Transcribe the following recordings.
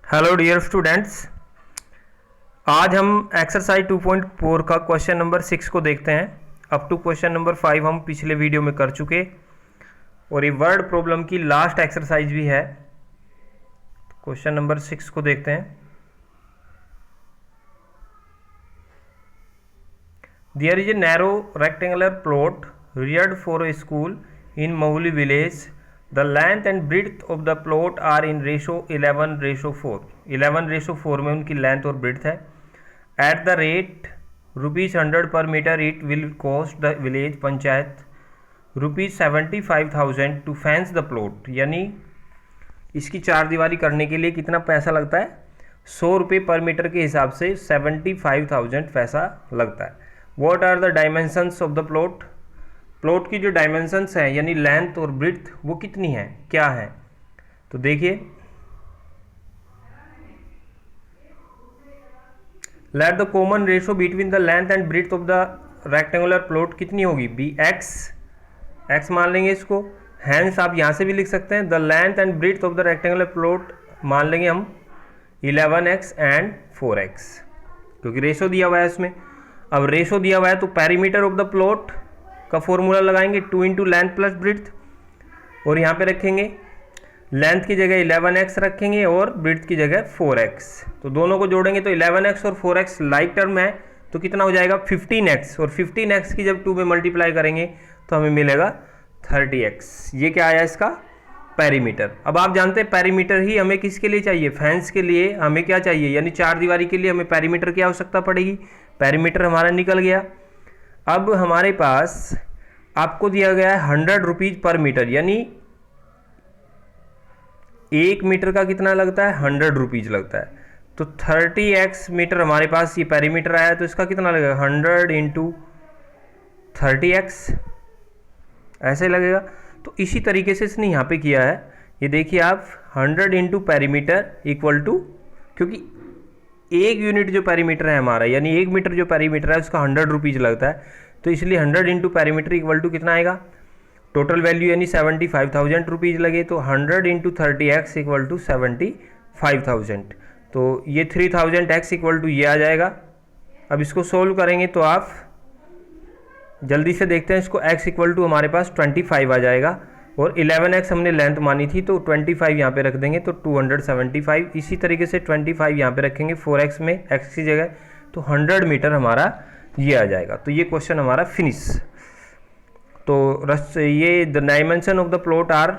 Hello dear students, आज हम exercise 2.4 का क्वेश्चन नंबर 6 को देखते हैं। अप टू क्वेश्चन नंबर 5 हम पिछले वीडियो में कर चुके और ये वर्ड प्रॉब्लम की लास्ट एक्सरसाइज भी है। क्वेश्चन नंबर 6 को देखते हैं। There is a narrow rectangular plot reared for a school in Mahuli village. The length and breadth of the plot are in ratio 11:4. 11:4 में उनकी लेंथ और ब्रेड्थ है। At the rate ₹100 per meter it will cost the village panchayat ₹75,000 to fence the plot. यानी इसकी चार दीवारी करने के लिए कितना पैसा लगता है? 100 रुपये पर मीटर के हिसाब से 75,000 पैसा लगता है। What are the dimensions of the plot? Plot की जो डायमेंशंस हैं यानी लेंथ और ब्रेड्थ वो कितनी है, क्या है? तो देखिए, let the common ratio between the length and breadth of the rectangular plot कितनी होगी? एक्स मान लेंगे इसको। हैंस आप यहां से भी लिख सकते हैं the length and breadth of the rectangular plot मान लेंगे हम 11x एंड 4x, क्योंकि रेशियो दिया हुआ है इसमें। अब रेशियो दिया हुआ है तो पेरीमीटर ऑफ द प्लॉट का फॉर्मूला लगाएंगे 2 इंटू लेंथ प्लस ब्रेड्थ, और यहाँ पे रखेंगे लेंथ की जगह 11x रखेंगे और ब्रेड्थ की जगह 4x। तो दोनों को जोड़ेंगे तो 11x और 4x लाइक टर्म है तो कितना हो जाएगा 15x, और 15x की जब 2 में मल्टीप्लाई करेंगे तो हमें मिलेगा 30x। ये क्या आया इसका पेरीमीटर। अब आप जानते हैं पेरीमीटर ही हमें किसके लिए चाहिए? फेंस के लिए हमें क्या चाहिए, यानी चार दीवारी के लिए हमें पेरीमीटर की आवश्यकता पड़ेगी। पेरीमीटर हमारा निकल गया। अब हमारे पास आपको दिया गया है 100 रुपीज पर मीटर, यानी 1 मीटर का कितना लगता है? 100 रुपीज लगता है। तो 30x मीटर हमारे पास ये पेरीमीटर आया तो इसका कितना लगेगा? 100 इंटू 30x, ऐसे लगेगा। तो इसी तरीके से इसने यहाँ पे किया है। ये देखिए आप 100 इंटू पेरीमीटर इक्वल टू, क्योंकि एक यूनिट जो पेरीमीटर है हमारा यानी 1 मीटर जो पेरीमीटर है उसका 100 रुपीज लगता है, तो इसलिए 100 इंटू पेरीमीटर इक्वल टू कितना आएगा? टोटल वैल्यू यानी 75,000 रुपीज लगे, तो 100 इंटू 30x इक्वल टू 75,000। तो ये 3000x इक्वल टू ये आ जाएगा। अब इसको सोल्व करेंगे तो आप जल्दी से देखते हैं, इसको x इक्वल टू हमारे पास 25 आ जाएगा, और 11x हमने लेंथ मानी थी तो 25 यहाँ पे रख देंगे तो 275। इसी तरीके से 25 यहाँ पे रखेंगे 4x में x की जगह, तो 100 मीटर हमारा ये आ जाएगा। तो ये क्वेश्चन हमारा फिनिश। तो ये the dimension of the plot are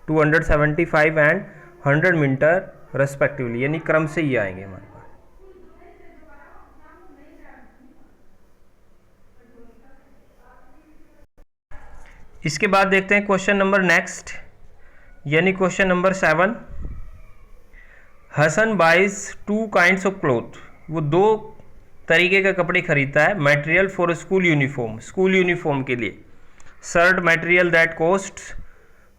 275 and 100 metre respectively, यानी क्रम से ये आएंगे हमारे पास। इसके बाद देखते हैं क्वेश्चन नंबर नेक्स्ट, यानी question number 7। Hasan buys 2 kinds of cloth. वो 2 तरीके का कपड़े खरीदता है। Material for school uniform, school uniform के लिए। Shirt material that cost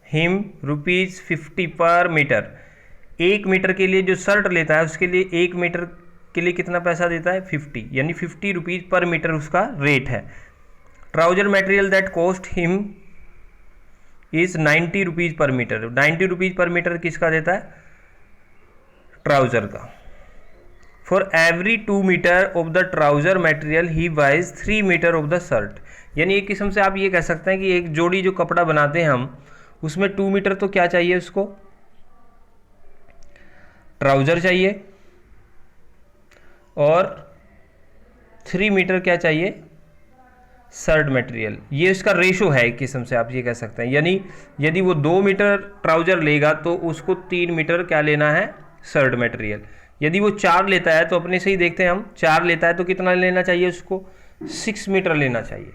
him ₹50 per metre. 1 metre के लिए जो शर्ट लेता है उसके लिए 1 मीटर के लिए कितना पैसा देता है? 50, यानी 50 रुपीज पर मीटर उसका रेट है। Trouser material that cost him is 90 rupees per metre. 90 rupees per metre किसका देता है? ट्राउजर का। For every 2 metre of the trouser material he buys 3 metre of the shirt. यानी एक किस्म से आप ये कह सकते हैं कि एक जोड़ी जो कपड़ा बनाते हैं हम, उसमें 2 मीटर तो क्या चाहिए उसको? ट्राउजर चाहिए, और 3 मीटर क्या चाहिए? Shirt material. ये इसका रेशो है एक किस्म से आप ये कह सकते हैं। यानी यदि वो 2 मीटर ट्राउजर लेगा तो उसको 3 मीटर क्या लेना है? Shirt material. यदि वो 4 लेता है तो अपने से ही देखते हैं हम, 4 लेता है तो कितना लेना चाहिए उसको? 6 मीटर लेना चाहिए।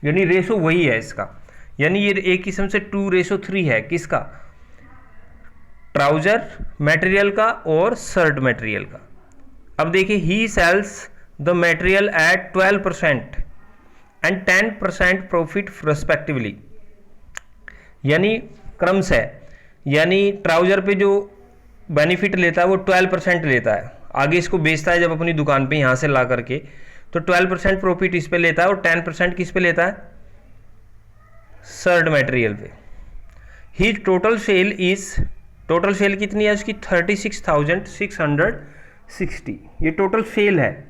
यानी रेशो वही है इसका, यानी ये एक किस्म से 2:3 है। किसका? ट्राउजर मटेरियल का और शर्ट मटेरियल का। अब देखिए, he sells the material at 12% and 10% profit respectively, यानी क्रम से, यानी ट्राउजर पे जो बेनिफिट लेता है वो 12% लेता है। आगे इसको बेचता है जब अपनी दुकान पे यहाँ से ला करके, तो 12% प्रॉफिट इस पे लेता है, और 10% किस पे लेता है? शर्ट मटेरियल पे। He total sale is total sale कितनी है उसकी 36,660, ये टोटल सेल है,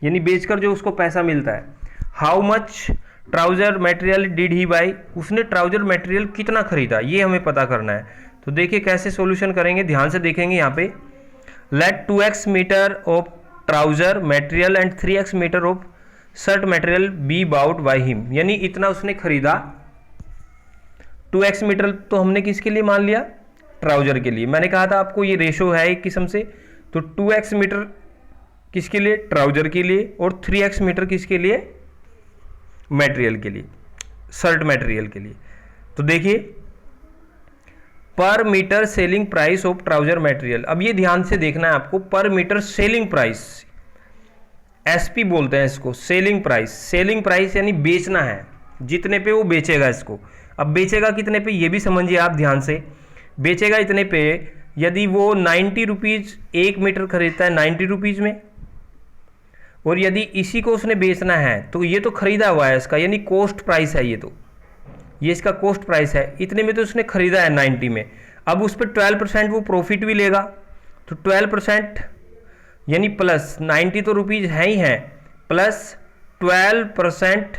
यानी बेचकर जो उसको पैसा मिलता है। How much trouser material did he by, उसने ट्राउजर मटेरियल कितना खरीदा, ये हमें पता करना है। तो देखिए कैसे सॉल्यूशन करेंगे, ध्यान से देखेंगे यहाँ पे। Let 2x metre of trouser material and 3x metre of shirt material be bought by him, यानी इतना उसने खरीदा। 2x मीटर तो हमने किसके लिए मान लिया, ट्राउजर के लिए। मैंने कहा था आपको ये रेशो है एक किस्म से, तो 2x मीटर किसके लिए, ट्राउजर के लिए, और 3x मीटर किसके लिए, मटेरियल के लिए, शर्ट मटेरियल के लिए। तो देखिए per metre selling price of trouser material, अब ये ध्यान से देखना है आपको, पर मीटर सेलिंग प्राइस, एसपी बोलते हैं इसको, सेलिंग प्राइस। सेलिंग प्राइस यानी बेचना है, जितने पे वो बेचेगा इसको। अब बेचेगा कितने पे ये भी समझिए आप ध्यान से, बेचेगा इतने पे, यदि वो 90 रुपीज़ 1 मीटर खरीदता है 90 रुपीज़ में, और यदि इसी को उसने बेचना है तो ये तो खरीदा हुआ है इसका, यानी कॉस्ट प्राइस है, ये इसका कॉस्ट प्राइस है, इतने में तो उसने खरीदा है 90 में। अब उस पर 12% वो प्रॉफिट भी लेगा, तो 12% यानी प्लस 90 तो रुपीज़ है ही है, प्लस 12%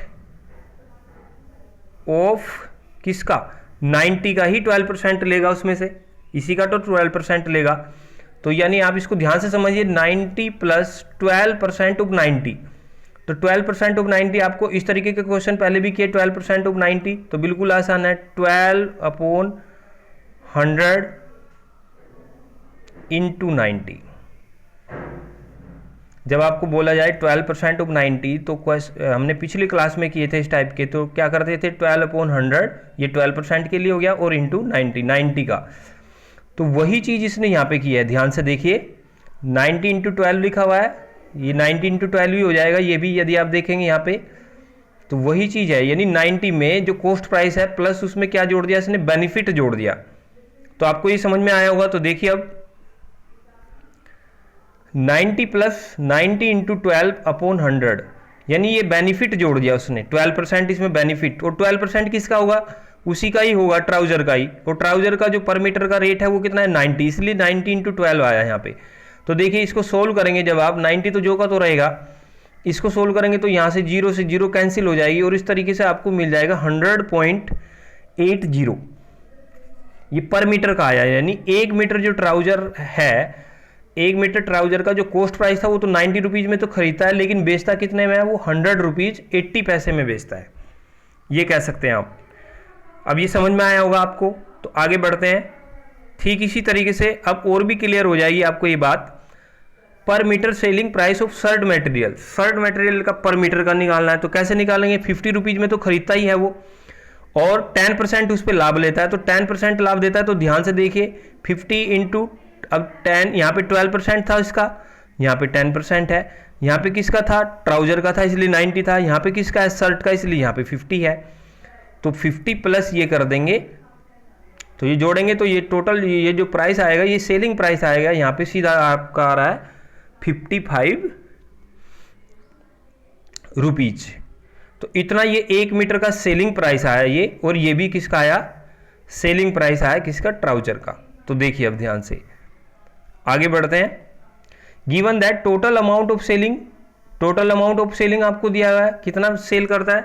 ऑफ किसका, 90 का ही 12% लेगा उसमें से, इसी का तो 12% लेगा। तो यानी आप इसको ध्यान से समझिए, 90 प्लस 12% ऑफ 90, तो 12% ऑफ 90, आपको इस तरीके के क्वेश्चन पहले भी किए, 12% ऑफ 90, तो बिल्कुल आसान है, 12/100 इंटू 90। जब आपको बोला जाए 12% ऑफ 90, तो हमने पिछली क्लास में किए थे इस टाइप के, तो क्या करते थे, 12/100, ये 12% के लिए हो गया, और इंटू 90 का। तो वही चीज़ इसने यहाँ पे की है, ध्यान से देखिए, 90 इंटू 12 लिखा हुआ है, ये 90 इंटू 12 ही हो जाएगा ये भी, यदि आप देखेंगे यहाँ पे, तो वही चीज़ है, यानी 90 में जो कॉस्ट प्राइस है प्लस उसमें क्या जोड़ दिया इसने, बेनिफिट जोड़ दिया। तो आपको ये समझ में आया होगा। तो देखिए अब 90 प्लस 90 इंटू 12/100, यानी ये बेनिफिट जोड़ दिया उसने, 12% इसमें बेनिफिट, और 12% किसका होगा, उसी का ही होगा, ट्राउजर का ही। और ट्राउजर का जो पर मीटर का रेट है वो कितना है, 90, इसलिए 90 इंटू 12 आया यहाँ पे। तो देखिए इसको सोल्व करेंगे जब आप, 90 तो जो का तो रहेगा, इसको सोल्व करेंगे तो यहाँ से 0 से 0 कैंसिल हो जाएगी, और इस तरीके से आपको मिल जाएगा 100.80, ये पर मीटर का आया, यानी 1 मीटर जो ट्राउजर है, 1 मीटर ट्राउजर का जो कॉस्ट प्राइस था वो तो 90 रुपीज़ में तो खरीदता है, लेकिन बेचता कितने में है, वो 100 रुपीज़ 80 पैसे में बेचता है, ये कह सकते हैं आप। अब ये समझ में आया होगा आपको। तो आगे बढ़ते हैं, ठीक इसी तरीके से अब और भी क्लियर हो जाएगी आपको ये बात। Per metre selling price of shirt material, shirt material का पर मीटर का निकालना है, तो कैसे निकालेंगे, 50 रुपीज़ में तो खरीदता ही है वो, और 10% उस पर लाभ लेता है, तो 10% लाभ देता है। तो ध्यान से देखिए 50 इंटू, अब 10, यहाँ पे 12% था इसका, यहाँ पे 10% है, यहाँ पे किसका था, ट्राउजर का था इसलिए 90 था, यहाँ पे किसका है, शर्ट का, इसलिए यहाँ पे 50 है। तो 50 प्लस ये कर देंगे, तो ये जोड़ेंगे तो ये टोटल ये जो प्राइस आएगा, ये सेलिंग प्राइस आएगा, यहाँ पे सीधा आपका आ रहा है 55 रुपीज। तो इतना ये 1 मीटर का सेलिंग प्राइस आया ये, और ये भी किसका आया, सेलिंग प्राइस आया किसका, ट्राउजर का। तो देखिए अब ध्यान से आगे बढ़ते हैं। Given that total amount of selling, total amount of selling आपको दिया हुआ है, कितना सेल करता है,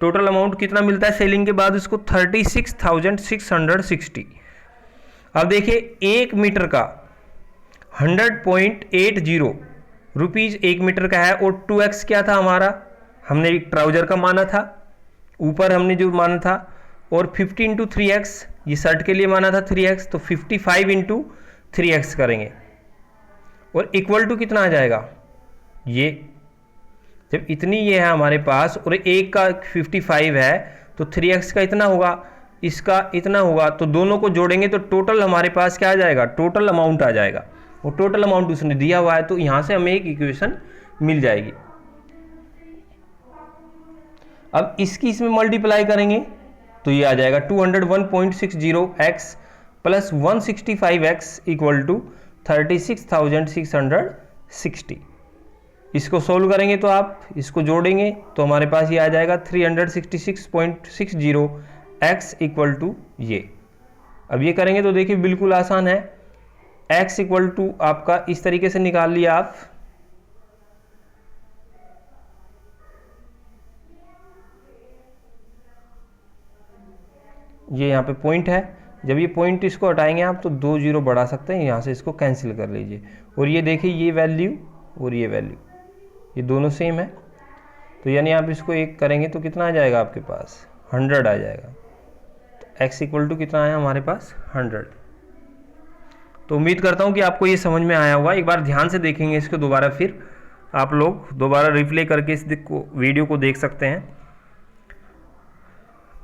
टोटल अमाउंट कितना मिलता है सेलिंग के बाद उसको, 36,660। अब देखिए 1 मीटर का 100.80 रुपीज़ 1 मीटर का है, और 2x क्या था हमारा, हमने एक ट्राउजर का माना था, ऊपर हमने जो माना था, और 50 इंटू 3x, ये शर्ट के लिए माना था 3x, तो 55 इंटू 3x करेंगे, और इक्वल टू कितना आ जाएगा, ये जब इतनी ये है हमारे पास, और एक का 55 है, तो 3x का इतना होगा, इसका इतना होगा, तो दोनों को जोड़ेंगे तो टोटल हमारे पास क्या आ जाएगा, टोटल अमाउंट आ जाएगा, और टोटल अमाउंट उसने दिया हुआ है, तो यहाँ से हमें एक इक्वेशन मिल जाएगी। अब इसकी इसमें मल्टीप्लाई करेंगे तो ये आ जाएगा 201.60x plus 165x equal to 36,660। इसको सोल्व करेंगे तो आप इसको जोड़ेंगे तो हमारे पास ये आ जाएगा 366.60x इक्वल टू ये। अब ये करेंगे तो देखिए बिल्कुल आसान है। x इक्वल टू आपका इस तरीके से निकाल लिया आप, ये यहाँ पे पॉइंट है, जब ये पॉइंट इसको हटाएंगे आप तो 2 जीरो बढ़ा सकते हैं, यहाँ से इसको कैंसिल कर लीजिए। और ये देखिए ये वैल्यू और ये वैल्यू ये दोनों सेम है, तो यानी आप इसको एक करेंगे तो कितना आ जाएगा आपके पास, 100 आ जाएगा। तो x इक्वल टू कितना आया हमारे पास, 100। तो उम्मीद करता हूँ कि आपको ये समझ में आया होगा। एक बार ध्यान से देखेंगे इसको दोबारा, फिर आप लोग दोबारा रिप्ले करके इस वीडियो को देख सकते हैं।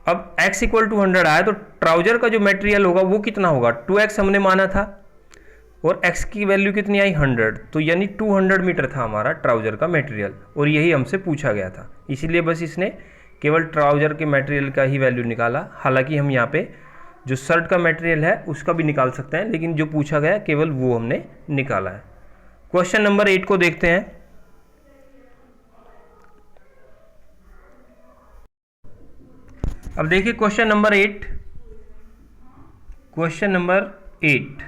अब x इक्वल टू 100 आया तो ट्राउजर का जो मटेरियल होगा वो कितना होगा, 2x हमने माना था और x की वैल्यू कितनी आई, 100, तो यानी 200 मीटर था हमारा ट्राउजर का मटेरियल, और यही हमसे पूछा गया था। इसीलिए बस इसने केवल ट्राउजर के मटेरियल का ही वैल्यू निकाला। हालांकि हम यहाँ पे जो शर्ट का मटेरियल है उसका भी निकाल सकते हैं, लेकिन जो पूछा गया केवल वो हमने निकाला है। क्वेश्चन नंबर 8 को देखते हैं। अब देखिए question number 8, question number 8,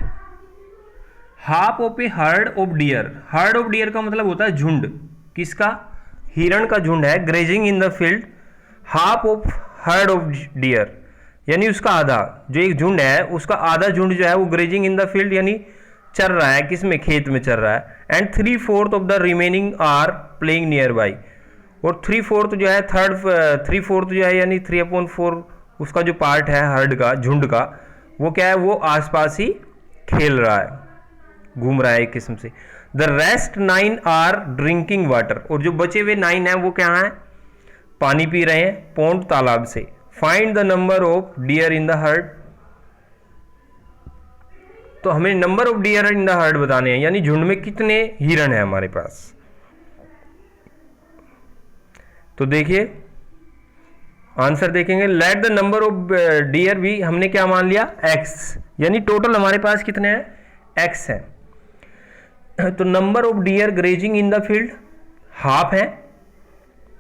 half of A heard of dear. Heard of dear का मतलब होता है झुंड, किसका, हिरण का झुंड है, grazing in the field. Half of heard of dear यानी उसका आधा, जो एक झुंड है उसका आधा झुंड जो है वो ग्रेजिंग इन द फील्ड यानी चर रहा है, किसमें, खेत में चल रहा है। And 3/4 of the remaining are playing nearby, और 3/4 जो है, 3/4 जो है यानी 3/4 उसका जो पार्ट है हर्ड का, झुंड का, वो क्या है, वो आसपास ही खेल रहा है, घूम रहा है एक किस्म से। The rest 9 are drinking water, और जो बचे हुए 9 हैं वो क्या है, पानी पी रहे हैं पौंड, तालाब से। Find the number of deer in the heard, तो हमें number of deer in the heard बताने हैं, यानी झुंड में कितने हिरण है हमारे पास। तो देखिए आंसर देखेंगे, let the number of dear भी हमने क्या मान लिया, x, यानी टोटल हमारे पास कितने हैं, x है। तो number of dear grazing in the field half है,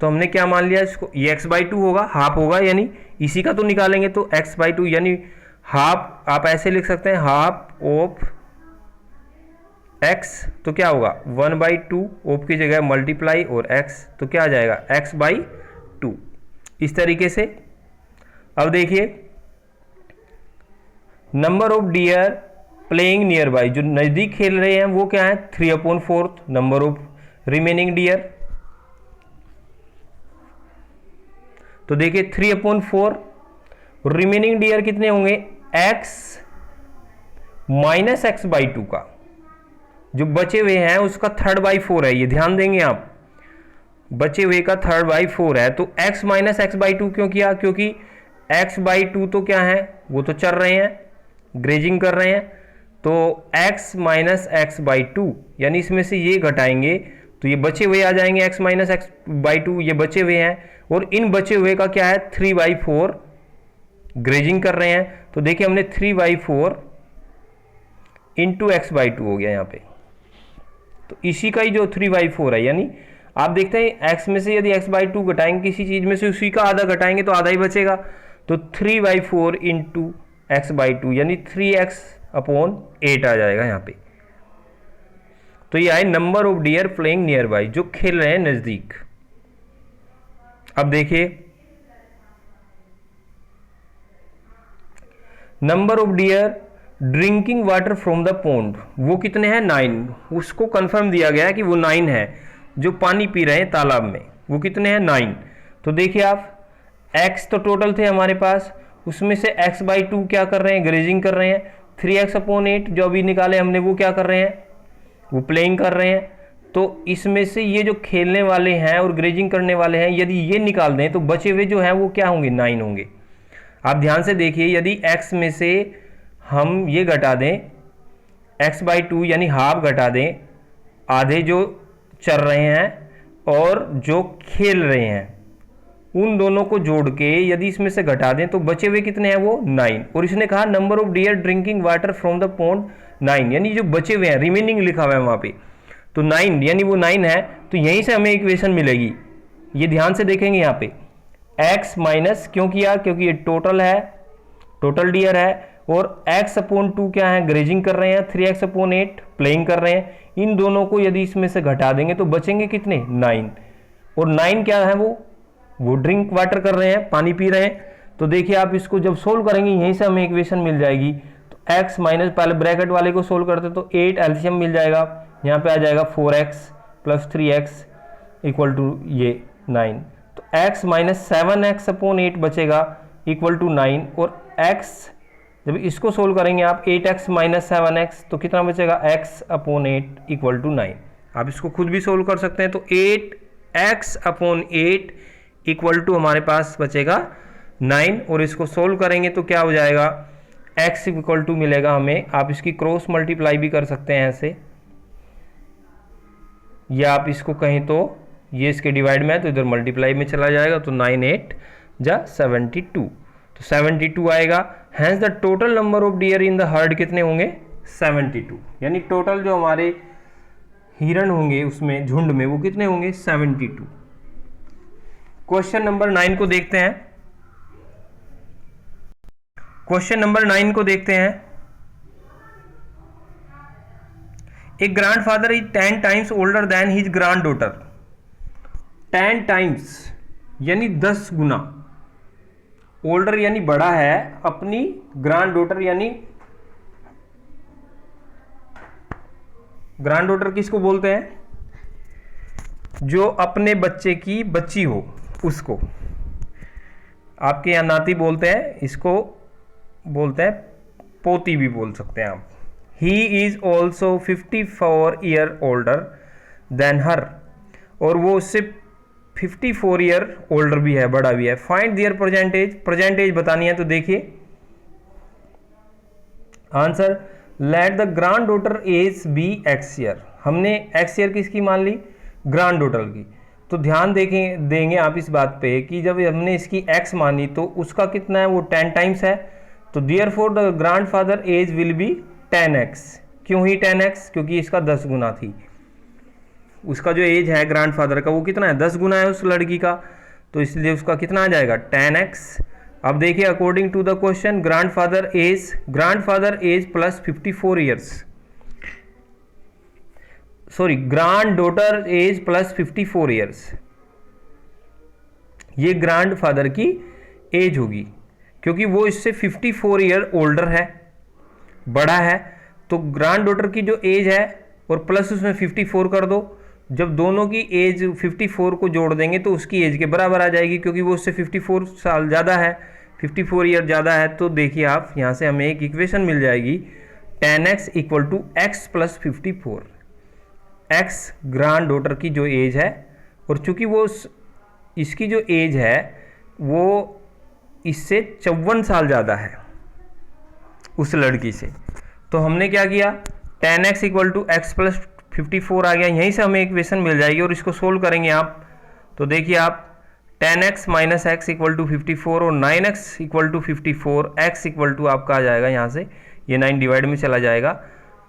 तो हमने क्या मान लिया इसको, ये x/2 होगा, हाफ होगा, यानी इसी का तो निकालेंगे तो x/2 यानी हाफ, आप ऐसे लिख सकते हैं हाफ ऑफ x, तो क्या होगा 1/2, ऑफ की जगह मल्टीप्लाई और x, तो क्या आ जाएगा x/2, इस तरीके से। अब देखिए number of dear playing near by, जो नज़दीक खेल रहे हैं वो क्या है, 3/4 नंबर ऑफ रिमेनिंग डियर। तो देखिए 3/4, रिमेनिंग डियर कितने होंगे, x माइनस x/2 का, जो बचे हुए हैं उसका 3/4 है, ये ध्यान देंगे आप, बचे हुए का 3/4 है। तो x माइनस x/2 क्यों किया, क्योंकि x/2 तो क्या है, वो तो चल रहे हैं, ग्रेजिंग कर रहे हैं, तो x माइनस x/2 यानी इसमें से ये घटाएंगे तो ये बचे हुए आ जाएंगे, x माइनस x/2 ये बचे हुए हैं, और इन बचे हुए का क्या है 3/4 ग्रेजिंग कर रहे हैं। तो देखिए हमने 3/4 इंटू x/2 हो गया यहाँ पे, तो इसी का ही जो 3/4 है, यानी आप देखते हैं x में से यदि x/2 घटाएंगे किसी चीज में से, उसी का आधा घटाएंगे तो आधा ही बचेगा, तो 3/4 इंटू x/2 यानी 3x/8 आ जाएगा यहाँ पे। तो ये आए number of dear playing near by, जो खेल रहे हैं नजदीक। अब देखिए number of dear drinking water from the pond, वो कितने हैं 9, उसको कंफर्म दिया गया है कि वो 9 है, जो पानी पी रहे हैं तालाब में, वो कितने हैं 9। तो देखिए आप x तो टोटल थे हमारे पास, उसमें से x/2 क्या कर रहे हैं, ग्रेजिंग कर रहे हैं, 3x/8 जो अभी निकाले हमने वो क्या कर रहे हैं, वो प्लेइंग कर रहे हैं। तो इसमें से ये जो खेलने वाले हैं और ग्रेजिंग करने वाले हैं, यदि ये निकाल दें तो बचे हुए जो हैं वो क्या होंगे, 9 होंगे। आप ध्यान से देखिए, यदि x में से हम ये घटा दें x/2 यानी हाफ घटा दें, आधे जो चल रहे हैं और जो खेल रहे हैं, उन दोनों को जोड़ के यदि इसमें से घटा दें तो बचे हुए कितने हैं, वो 9। और इसने कहा number of dear drinking water from the pond 9, यानी जो बचे हुए हैं, रिमेनिंग लिखा हुआ है वहां पे, तो 9 यानी वो 9 है, तो यहीं से हमें इक्वेशन मिलेगी। ये ध्यान से देखेंगे यहाँ पे x माइनस क्यों किया, क्योंकि ये टोटल है, टोटल डियर है, और x/2 क्या है, ग्रेजिंग कर रहे हैं, 3x/8 प्लेइंग कर रहे हैं। इन दोनों को यदि इसमें से घटा देंगे तो बचेंगे कितने, 9। और 9 क्या है, वो ड्रिंक वाटर कर रहे हैं, पानी पी रहे हैं। तो देखिए आप इसको जब सोल्व करेंगे यहीं से हमें इक्वेशन मिल जाएगी। तो x माइनस, पहले ब्रैकेट वाले को सोल्व करते तो 8 एलसीएम मिल जाएगा, यहाँ पे आ जाएगा 4x plus 3x equal to ये 9। तो x माइनस 7x/8 बचेगा इक्वल टू 9। और x जब इसको सोल्व करेंगे आप 8x माइनस 7x तो कितना बचेगा, x/8 इक्वल टू 9। आप इसको खुद भी सोल्व कर सकते हैं। तो 8x/8 इक्वल टू हमारे पास बचेगा 9। और इसको सोल्व करेंगे तो क्या हो जाएगा, x इक्वल टू मिलेगा हमें, आप इसकी क्रॉस मल्टीप्लाई भी कर सकते हैं ऐसे, या आप इसको कहें तो ये इसके डिवाइड में है तो इधर मल्टीप्लाई में चला जाएगा। तो 9 8 जा 72, तो 72 आएगा। Hence the total number of deer in the herd कितने होंगे, 72। यानी टोटल जो हमारे हिरण होंगे उसमें झुंड में वो कितने होंगे, 72। क्वेश्चन नंबर 9 को देखते हैं। क्वेश्चन नंबर 9 को देखते हैं। A grandfather is 10 times older than his granddaughter. 10 times यानी 10 गुना ओल्डर यानी बड़ा है अपनी ग्रैंड डॉटर, यानी ग्रैंड डॉटर किसको बोलते हैं, जो अपने बच्चे की बच्ची हो उसको, आपके यहाँ नाती बोलते हैं, इसको बोलते हैं पोती भी बोल सकते हैं आप। He is also 54 year older than her, और वो उससे 54 ईयर ओल्डर भी है, बड़ा भी है। फाइंड दियर परसेंटेज, परसेंटेज बतानी है। तो देखिए answer, let the granddaughter age be x year. हमने एक्स ईयर किसकी मान ली, ग्रैंड डॉटर की। तो ध्यान देंगे आप इस बात पे कि जब हमने इसकी x मानी तो उसका कितना है, वो 10 टाइम्स है। तो therefore the grandfather age will be 10x। क्यों ही 10x, क्योंकि इसका 10 गुना थी। उसका जो एज है ग्रैंडफादर का वो कितना है, 10 गुना है उस लड़की का, तो इसलिए उसका कितना आ जाएगा, 10x। अब देखिए according to the question, grandfather age plus 54 years, sorry granddaughter age plus 54 years, ये ग्रैंडफादर की एज होगी क्योंकि वो इससे 54 ईयर ओल्डर है, बड़ा है। तो ग्रैंड डॉटर की जो एज है और प्लस उसमें 54 कर दो, जब दोनों की एज 54 को जोड़ देंगे तो उसकी एज के बराबर आ जाएगी, क्योंकि वो उससे 54 साल ज़्यादा है, 54 ईयर ज़्यादा है। तो देखिए आप यहाँ से हमें एक इक्वेशन मिल जाएगी, 10x equal to x plus 54। x granddaughter की जो एज है, और चूंकि वो इसकी जो एज है वो इससे 54 साल ज़्यादा है उस लड़की से, तो हमने क्या किया, 10x equal to x plus 54 आ गया। यहीं से हमें इक्वेशन मिल जाएगी और इसको सोल्व करेंगे आप। तो देखिए आप 10x minus x equal to 54 और 9x equal to 54, x equal to आपका आ जाएगा यहाँ से, ये 9 डिवाइड में चला जाएगा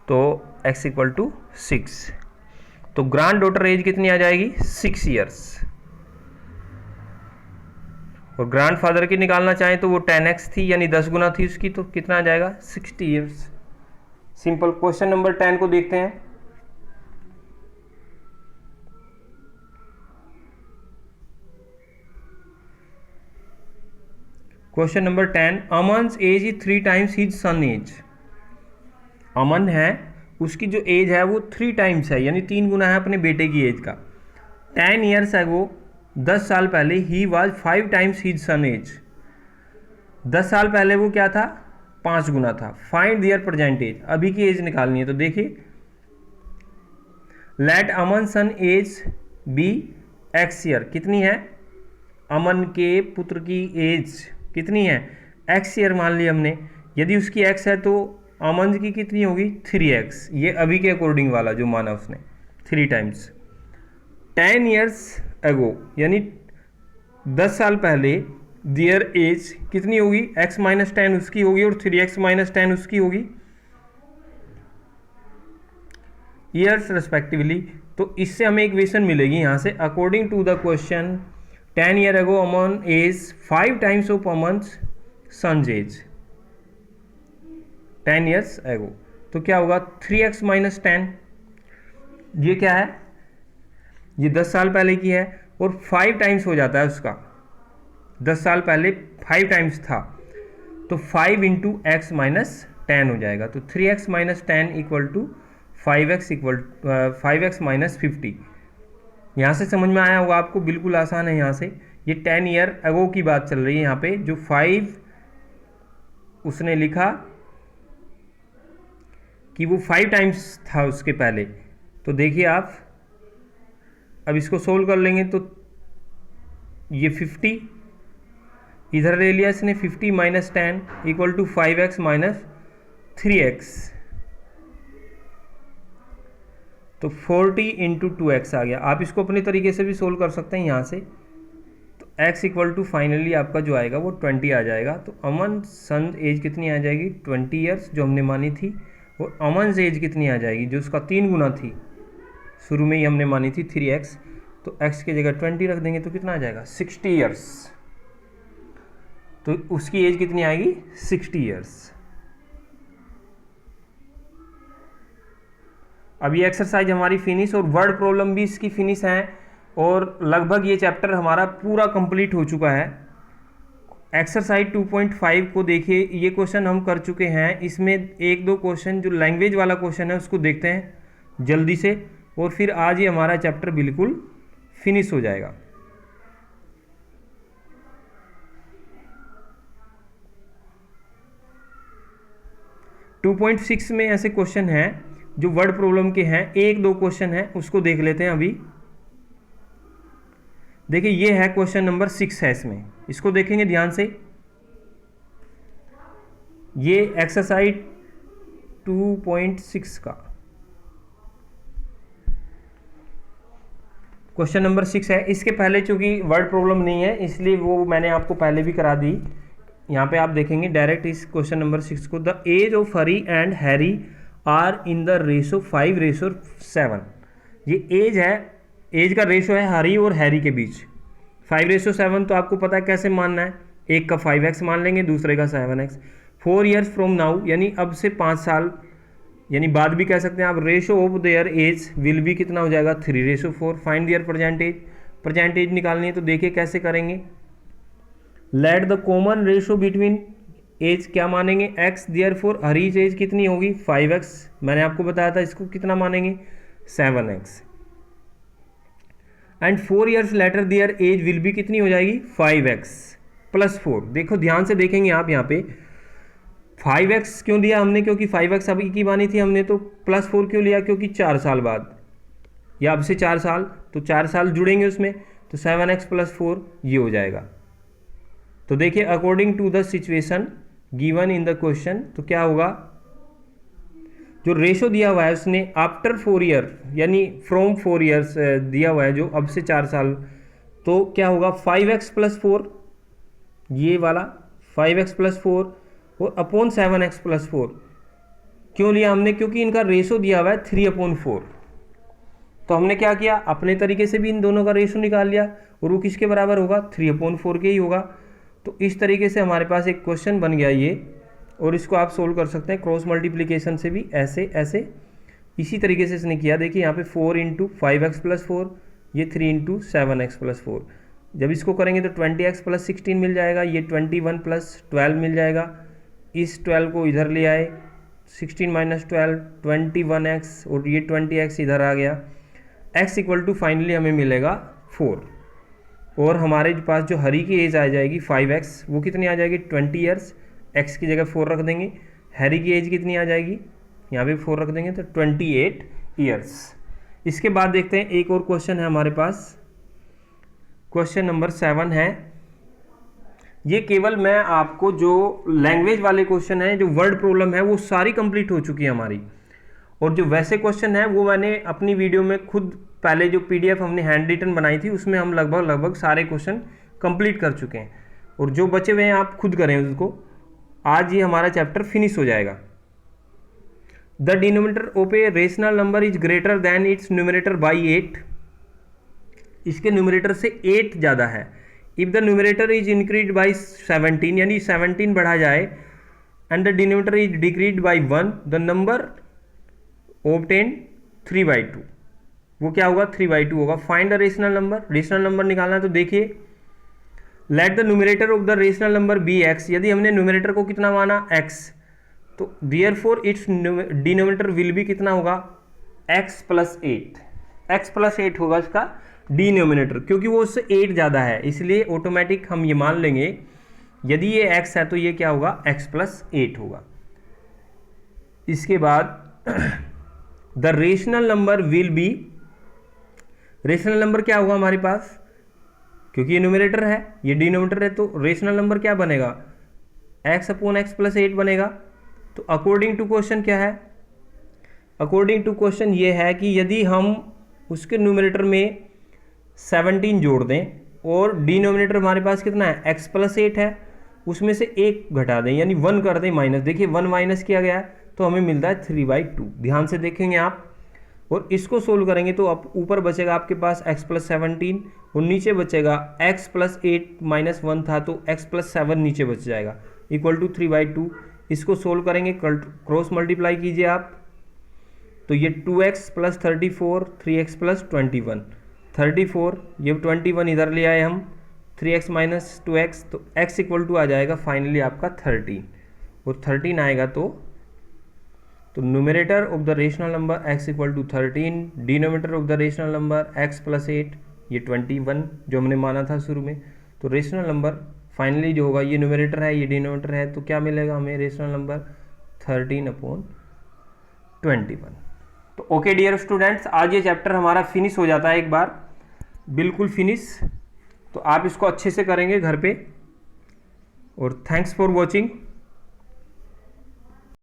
तो x इक्वल टू 6। तो ग्रैंड डॉटर एज कितनी आ जाएगी, 6 ईयर्स। और ग्रैंडफादर की निकालना चाहें तो वो 10x थी यानी 10 गुना थी उसकी, तो कितना आ जाएगा, 60 ईयर्स। सिंपल। क्वेश्चन नंबर 10 को देखते हैं। Question number 10, Aman's age is 3 times his son age. Aman है, उसकी जो एज है वो 3 टाइम्स है यानी 3 गुना है अपने बेटे की एज का। 10 ईयर्स एगो, 10 साल पहले, he was 5 times his son age. 10 साल पहले वो क्या था, 5 गुना था। फाइंड दियर परसेंटेज, अभी की एज निकालनी है। तो देखिए, late Aman sun as be x year, कितनी है, अमन के पुत्र की एज कितनी है, एक्स ईयर मान ली हमने। यदि उसकी एक्स है तो अमन की कितनी होगी, 3x। ये अभी के अकॉर्डिंग वाला जो माना उसने, 3 टाइम्स। 10 ईयर्स एगो यानी 10 साल पहले, दियर एज कितनी होगी, x माइनस 10 उसकी होगी और 3x माइनस 10 उसकी होगी, ईयर्स रेस्पेक्टिवली। तो इससे हमें इक्वेशन मिलेगी यहाँ से, according to the question 10 year ago Aman age 5 times of Aman's son's age. 10 years ago. तो क्या होगा 3x माइनस 10, ये क्या है, ये 10 साल पहले की है और 5 टाइम्स हो जाता है उसका, 10 साल पहले 5 टाइम्स था, तो 5 इंटू एक्स माइनस 10 हो जाएगा। तो 3x minus 10 equal to 5x minus 50। यहाँ से समझ में आया होगा आपको, बिल्कुल आसान है। यहाँ से ये 10 ईयर अगो की बात चल रही है यहाँ पे, जो 5 उसने लिखा कि वो 5 टाइम्स था उसके पहले। तो देखिए आप अब इसको सोल्व कर लेंगे तो ये 50 इधर ले लिया इसने, 50 minus 10 equal to 5x minus 3x, तो 40 इंटू 2x आ गया। आप इसको अपने तरीके से भी सोल्व कर सकते हैं यहाँ से। तो x इक्वल टू फाइनली आपका जो आएगा वो 20 आ जाएगा। तो अमन सन एज कितनी आ जाएगी, 20 ईयर्स जो हमने मानी थी, वो अमन एज कितनी आ जाएगी, जो उसका 3 गुना थी, शुरू में ही हमने मानी थी 3x। तो x की जगह 20 रख देंगे तो कितना आ जाएगा 60 ईयर्स। तो उसकी एज कितनी आएगी 60 ईयर्स। अब ये एक्सरसाइज हमारी फिनिश और वर्ड प्रॉब्लम भी इसकी फिनिश है, और लगभग ये चैप्टर हमारा पूरा कंप्लीट हो चुका है। एक्सरसाइज 2.5 को देखिए, ये क्वेश्चन हम कर चुके हैं। इसमें एक दो क्वेश्चन जो लैंग्वेज वाला क्वेश्चन है उसको देखते हैं जल्दी से, और फिर आज ये हमारा चैप्टर बिल्कुल फिनिश हो जाएगा। टू 2.6 में ऐसे क्वेश्चन हैं जो वर्ड प्रॉब्लम के हैं, एक दो क्वेश्चन हैं उसको देख लेते हैं अभी। देखिए ये है क्वेश्चन नंबर 6 है, इसमें इसको देखेंगे ध्यान से। ये एक्सरसाइज 2.6 का क्वेश्चन नंबर 6 है। इसके पहले चूंकि वर्ड प्रॉब्लम नहीं है इसलिए वो मैंने आपको पहले भी करा दी। यहाँ पे आप देखेंगे डायरेक्ट इस क्वेश्चन नंबर 6 को, the age of Hari and Harry are in the ratio 5:7। ये एज है, एज का रेशो है हरी और हैरी के बीच 5:7। तो आपको पता है कैसे मानना है, एक का 5x मान लेंगे, दूसरे का 7x। 4 ईयर्स फ्रॉम नाउ, यानी अब से 5 साल, यानी बाद भी कह सकते हैं आप। Ratio of their age will be कितना हो जाएगा 3:4। फाइंड देयर परसेंटेज, परसेंटेज निकालनी है तो देखिए कैसे करेंगे। Let the common ratio between age क्या मानेंगे x, देयरफॉर हरीज एज कितनी होगी 5x, मैंने आपको बताया था। इसको कितना मानेंगे 7x। And 4 years later their age will be कितनी हो जाएगी 5x प्लस 4। देखो ध्यान से देखेंगे आप यहाँ पे 5x क्यों लिया हमने, क्योंकि 5x अभी की मानी थी हमने। तो प्लस 4 क्यों लिया, क्योंकि 4 साल बाद, या अब से 4 साल, तो 4 साल जुड़ेंगे उसमें, तो 7x प्लस 4 ये हो जाएगा। तो देखिए according to the situation given in the question, तो क्या होगा, जो रेशो दिया हुआ है उसने आफ्टर 4 ईयर यानी फ्रॉम 4 ईयर्स दिया हुआ है, जो अब से 4 साल, तो क्या होगा 5x प्लस 4, ये वाला 5x प्लस 4 और अपॉन 7x प्लस 4। क्यों लिया हमने, क्योंकि इनका रेशो दिया हुआ है 3/4। तो हमने क्या किया, अपने तरीके से भी इन दोनों का रेशो निकाल लिया, और वो किसके बराबर होगा 3/4 के ही होगा। तो इस तरीके से हमारे पास एक क्वेश्चन बन गया ये, और इसको आप सोल्व कर सकते हैं क्रॉस मल्टीप्लिकेशन से भी, ऐसे ऐसे इसी तरीके से इसने किया। देखिए यहाँ पे 4 इंटू 5x प्लस 4, ये 3 इंटू 7x प्लस 4। जब इसको करेंगे तो 20x प्लस 16 मिल जाएगा, ये 21 प्लस 12 मिल जाएगा। इस 12 को इधर ले आए, 16 माइनस 12 21x, और ये 20x इधर आ गया। x इक्वल टू फाइनली हमें मिलेगा 4, और हमारे पास जो हरी की एज आ जाएगी 5x, वो कितनी आ जाएगी 20 ईयर्स। x की जगह 4 रख देंगे। हैरी की एज कितनी आ जाएगी, यहाँ पे 4 रख देंगे तो 28 ईयर्स। इसके बाद देखते हैं एक और क्वेश्चन है हमारे पास, क्वेश्चन नंबर 7 है। ये केवल मैं आपको जो लैंग्वेज वाले क्वेश्चन हैं, जो वर्ड प्रॉब्लम है, वो सारी कंप्लीट हो चुकी है हमारी, और जो वैसे क्वेश्चन है वो मैंने अपनी वीडियो में खुद पहले जो PDF हमने हैंड रिटन बनाई थी उसमें हम लगभग सारे क्वेश्चन कंप्लीट कर चुके हैं, और जो बचे हुए हैं आप खुद करें उसको। आज ये हमारा चैप्टर फिनिश हो जाएगा। The denominator of a rational number is greater than its numerator by 8। इसके न्यूमरेटर से 8 ज़्यादा है। If the numerator is increase by 17, यानी 17 बढ़ा जाए and the denominator is decrease by 1, the number obtain 3/2, वो क्या होगा 3/2 होगा। Find the rational number, rational number निकालना है तो देखिए let the numerator of the rational number be x, यदि हमने न्यूमरेटर को कितना माना x, तो देयरफॉर इट्स डिनोमिनेटर विल भी कितना होगा x प्लस 8, x प्लस 8 होगा इसका डिनोमिनेटर, क्योंकि वो उससे 8 ज़्यादा है, इसलिए ऑटोमेटिक हम ये मान लेंगे यदि ये x है तो ये क्या होगा x प्लस 8 होगा। इसके बाद the rational number will be, rational number क्या होगा हमारे पास, क्योंकि ये न्यूमरेटर है ये डिनोमिनेटर है, तो रेशनल नंबर क्या बनेगा x अपॉन x प्लस 8 बनेगा। तो अकॉर्डिंग टू क्वेश्चन क्या है, अकॉर्डिंग टू क्वेश्चन ये है कि यदि हम उसके न्यूमरेटर में 17 जोड़ दें और डिनोमिनेटर हमारे पास कितना है x प्लस 8 है, उसमें से 1 घटा दें यानी 1 कर दें माइनस, देखिए 1 माइनस किया गया है तो हमें मिलता है 3/2, ध्यान से देखेंगे आप और इसको सोल्व करेंगे तो अब ऊपर बचेगा आपके पास x प्लस 17 और नीचे बचेगा x प्लस 8 माइनस 1 था तो x प्लस 7 नीचे बच जाएगा इक्वल टू 3/2। इसको सोल्व करेंगे, क्रॉस मल्टीप्लाई कीजिए आप, तो ये 2x प्लस 34, 3x प्लस 21, 34 ये 21 इधर ले आए हम, 3x माइनस 2x तो x इक्वल टू आ जाएगा फाइनली आपका 13 और 13 आएगा तो numerator of the rational number x equal to 13, denominator of the rational number x plus 8 ये 21 जो हमने माना था शुरू में, तो रेशनल नंबर फाइनली जो होगा ये न्यूमरेटर है ये डिनोमिनेटर है तो क्या मिलेगा हमें रेशनल नंबर 13/21। तो ओके डियर स्टूडेंट्स, आज ये चैप्टर हमारा फिनिश हो जाता है एक बार, बिल्कुल फिनिश। तो आप इसको अच्छे से करेंगे घर पे और थैंक्स फॉर वॉचिंग।